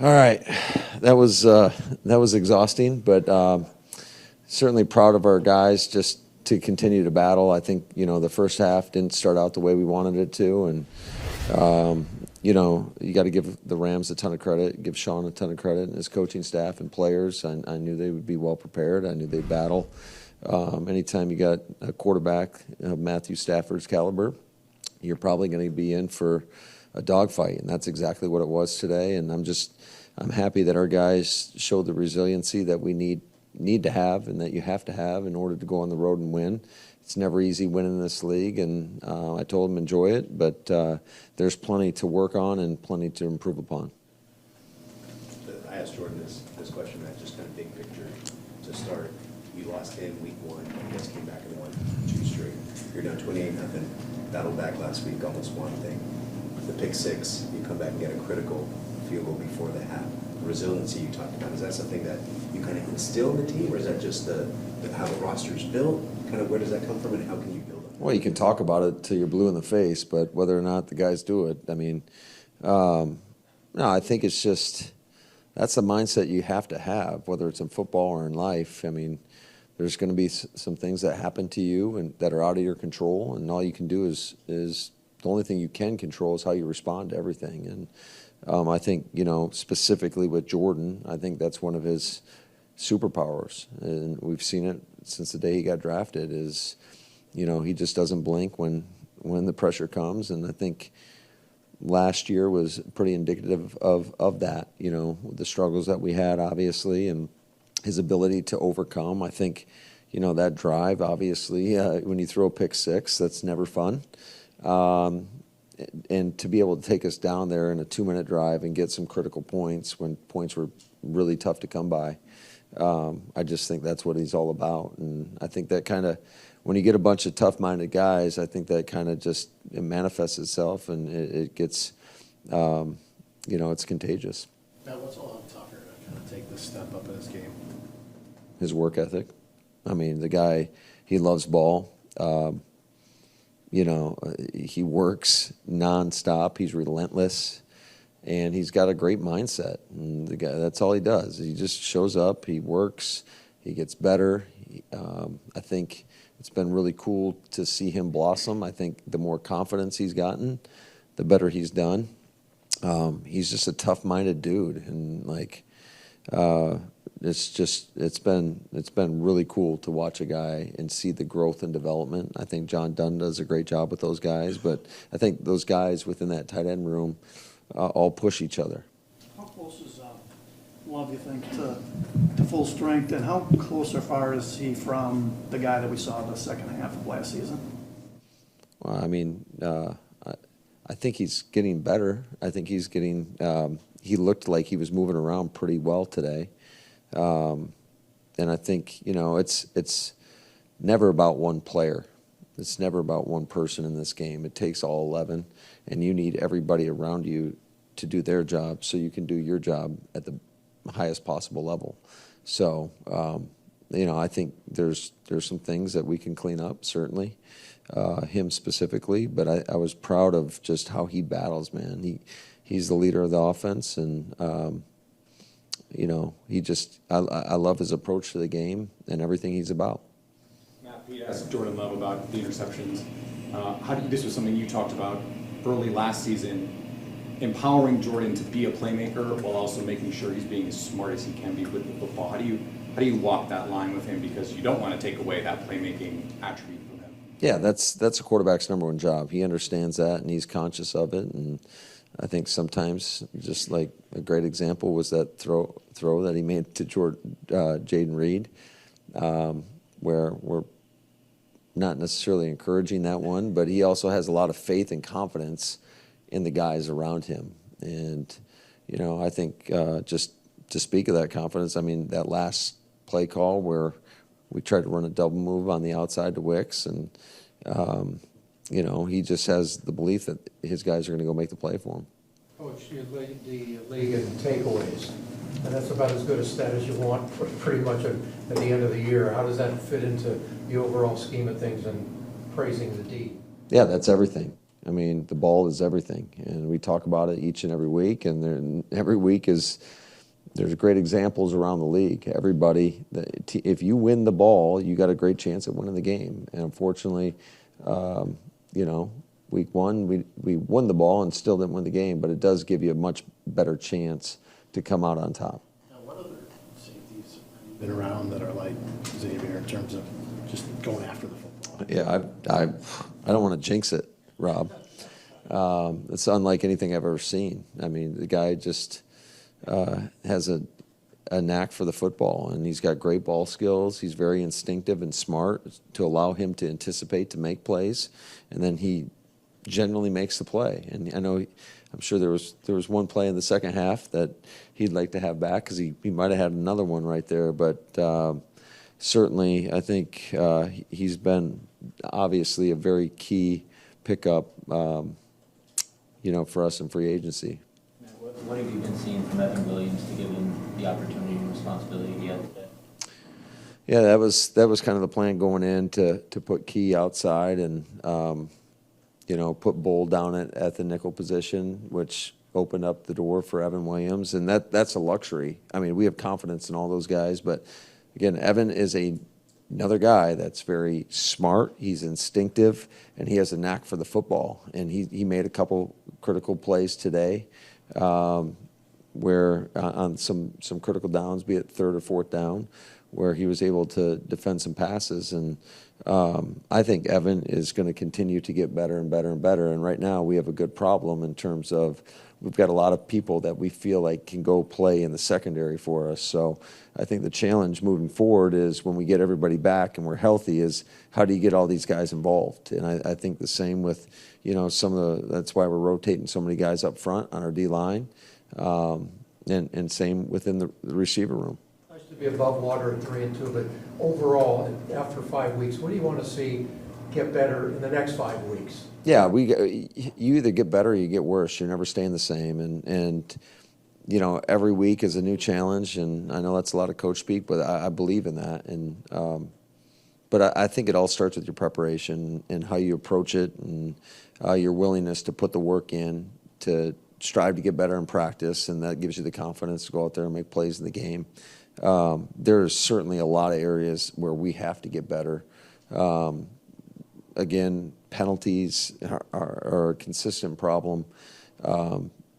All right, that was exhausting, but certainly proud of our guys just to continue to battle. I think the first half didn't start out the way we wanted it to, and you got to give the Rams a ton of credit, give Sean a ton of credit, and his coaching staff and players. I knew they would be well prepared. I knew they'd battle. Anytime you got a quarterback of Matthew Stafford's caliber, you're probably going to be in for a dogfight, and that's exactly what it was today. And I'm happy that our guys showed the resiliency that we need to have and that you have to have in order to go on the road and win. It's never easy winning this league, and I told them enjoy it, but there's plenty to work on and plenty to improve upon. I asked Jordan this question, Matt, just kind of big picture to start. You lost 10 week one, you guys came back and won 2 straight. You're down 28-0, battled back last week, almost one thing. The pick 6, you come back and get a critical field goal before the half. The resiliency you talked about, is that something that you kind of instill in the team, or is that just how the roster's built? Kind of where does that come from, and how can you build it? Well, you can talk about it till you're blue in the face, but whether or not the guys do it, I mean, no, I think it's just that's the mindset you have to have, whether it's in football or in life. I mean, there's going to be some things that happen to you and that are out of your control, and all you can do is the only thing you can control is how you respond to everything. And I think, specifically with Jordan, I think that's one of his superpowers. And we've seen it since the day he got drafted is, he just doesn't blink when the pressure comes. And I think last year was pretty indicative of that, the struggles that we had, obviously, and his ability to overcome. I think, that drive, obviously, when you throw a pick 6, that's never fun. And to be able to take us down there in a 2-minute drive and get some critical points when points were really tough to come by, I just think that's what he's all about. And I think that kind of, when you get a bunch of tough-minded guys, I think that kind of just it manifests itself, and it gets, it's contagious. Now, what's a lot tougher to kind of take this step up in this game? His work ethic. I mean, the guy, he loves ball. He works nonstop. He's relentless, and he's got a great mindset. And the guy, that's all he does. He just shows up. He works. He gets better. I think it's been really cool to see him blossom. I think the more confidence he's gotten, the better he's done. He's just a tough-minded dude, and it's been really cool to watch a guy and see the growth and development. I think John Dunn does a great job with those guys, but I think those guys within that tight end room all push each other. How close is Love, you think, to full strength, and how close or far is he from the guy that we saw in the second half of last season? Well, I mean, I think he's getting better. I think he's getting. He looked like he was moving around pretty well today. And I think, it's never about one player. It's never about one person in this game. It takes all 11, and you need everybody around you to do their job so you can do your job at the highest possible level. So, I think there's some things that we can clean up, certainly, him specifically, but I was proud of just how he battles, man. He's the leader of the offense, and I love his approach to the game and everything he's about. Matt, Pete asked Jordan Love about the interceptions. This was something you talked about early last season, empowering Jordan to be a playmaker while also making sure he's being as smart as he can be with the football. How do you walk that line with him, because you don't want to take away that playmaking attribute from him? Yeah, that's a quarterback's number one job. He understands that, and he's conscious of it. And I think sometimes, just like a great example was that throw that he made to Jaden Reed, where we're not necessarily encouraging that one, but he also has a lot of faith and confidence in the guys around him. And, I think just to speak of that confidence, I mean, that last play call where we tried to run a double move on the outside to Wicks, and he just has the belief that his guys are going to go make the play for him. Coach, you lead the league in takeaways, and that's about as good a stat as you want pretty much at the end of the year. How does that fit into the overall scheme of things and praising the D? Yeah, that's everything. I mean, the ball is everything, and we talk about it each and every week, and every week there's great examples around the league. Everybody, if you win the ball, you got a great chance at winning the game. And unfortunately, week one, we won the ball and still didn't win the game, but it does give you a much better chance to come out on top. Now, what other safeties have you been around that are like Xavier in terms of just going after the football? Yeah, I don't want to jinx it, Rob. It's unlike anything I've ever seen. I mean, the guy just has a knack for the football, and he's got great ball skills. He's very instinctive and smart to allow him to anticipate, to make plays, and then he generally makes the play. And I'm sure there was one play in the second half that he'd like to have back because he might have had another one right there. But certainly, I think he's been obviously a very key pickup, for us in free agency. What have you been seeing from Evan Williams to give him the opportunity and responsibility he had today? Yeah, that was kind of the plan going in to put Key outside and put Bull down at the nickel position, which opened up the door for Evan Williams, and that's a luxury. I mean, we have confidence in all those guys, but again, Evan is another guy that's very smart. He's instinctive, and he has a knack for the football. And he made a couple critical plays today, where on some critical downs, be it third or fourth down, where he was able to defend some passes. And I think Evan is going to continue to get better and better and better. And right now we have a good problem in terms of we've got a lot of people that we feel like can go play in the secondary for us. So I think the challenge moving forward is when we get everybody back and we're healthy is how do you get all these guys involved? And I think the same with, that's why we're rotating so many guys up front on our D-line, and same within the receiver room. Nice to be above water at 3-2, but overall, after 5 weeks, what do you want to see get better in the next 5 weeks? Yeah, you either get better or you get worse. You're never staying the same, and every week is a new challenge. And I know that's a lot of coach speak, but I believe in that. And but I think it all starts with your preparation and how you approach it, and your willingness to put the work in to strive to get better in practice, and that gives you the confidence to go out there and make plays in the game. There's certainly a lot of areas where we have to get better. Again, penalties are a consistent problem.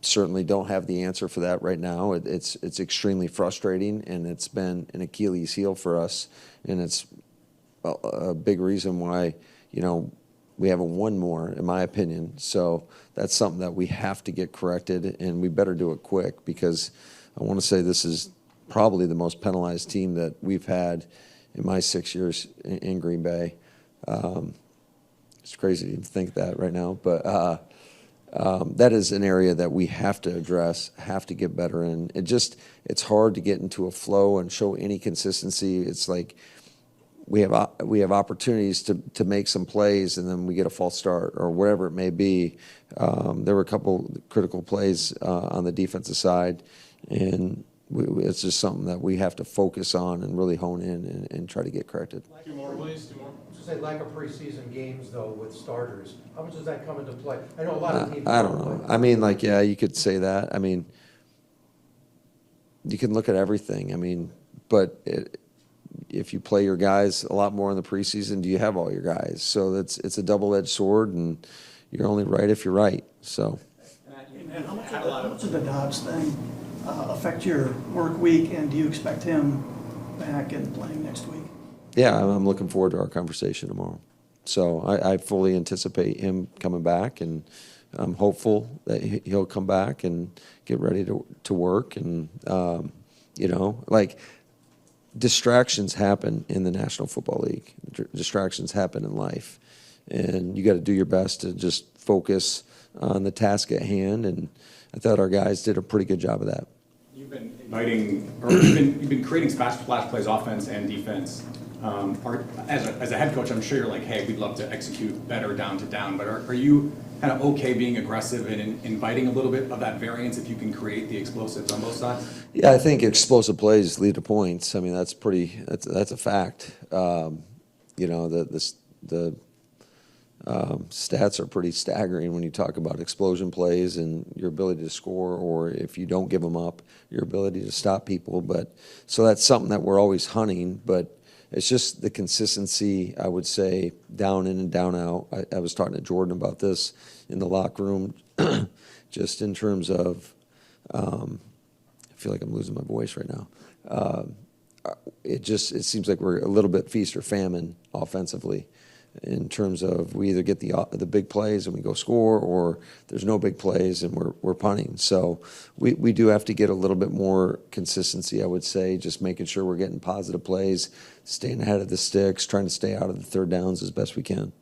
Certainly don't have the answer for that right now. It's extremely frustrating, and it's been an Achilles heel for us, and it's a big reason why we haven't won more, in my opinion. So that's something that we have to get corrected, and we better do it quick, because I want to say this is probably the most penalized team that we've had in my 6 years in Green Bay. It's crazy to think that right now, but that is an area that we have to address, have to get better in. It's hard to get into a flow and show any consistency. It's like we have opportunities to make some plays, and then we get a false start or whatever it may be. There were a couple critical plays on the defensive side, and it's just something that we have to focus on and really hone in and try to get corrected. Two more, please. Two more. Say lack of preseason games though with starters. How much does that come into play? I know a lot of teams. I don't know. I mean, you could say that. I mean, you can look at everything. I mean, but if you play your guys a lot more in the preseason, do you have all your guys? So it's a double-edged sword, and you're only right if you're right. So. And how much did the Doubs thing affect your work week, and do you expect him back and playing next week? Yeah, I'm looking forward to our conversation tomorrow. So I fully anticipate him coming back, and I'm hopeful that he'll come back and get ready to work. And, distractions happen in the National Football League. Distractions happen in life. And you got to do your best to just focus on the task at hand. And I thought our guys did a pretty good job of that. You've been you've been creating splash plays, offense and defense. As a head coach, I'm sure you're like, hey, we'd love to execute better down to down, but are you kind of okay being aggressive and inviting a little bit of that variance if you can create the explosives on both sides? Yeah, I think explosive plays lead to points. I mean, that's a fact. The stats are pretty staggering when you talk about explosion plays and your ability to score, or if you don't give them up, your ability to stop people. But so that's something that we're always hunting, but it's just the consistency, I would say, down in and down out. I was talking to Jordan about this in the locker room, just in terms of, I feel like I'm losing my voice right now. It seems like we're a little bit feast or famine offensively, in terms of we either get the big plays and we go score, or there's no big plays and we're punting. So we do have to get a little bit more consistency, I would say, just making sure we're getting positive plays, staying ahead of the sticks, trying to stay out of the third downs as best we can.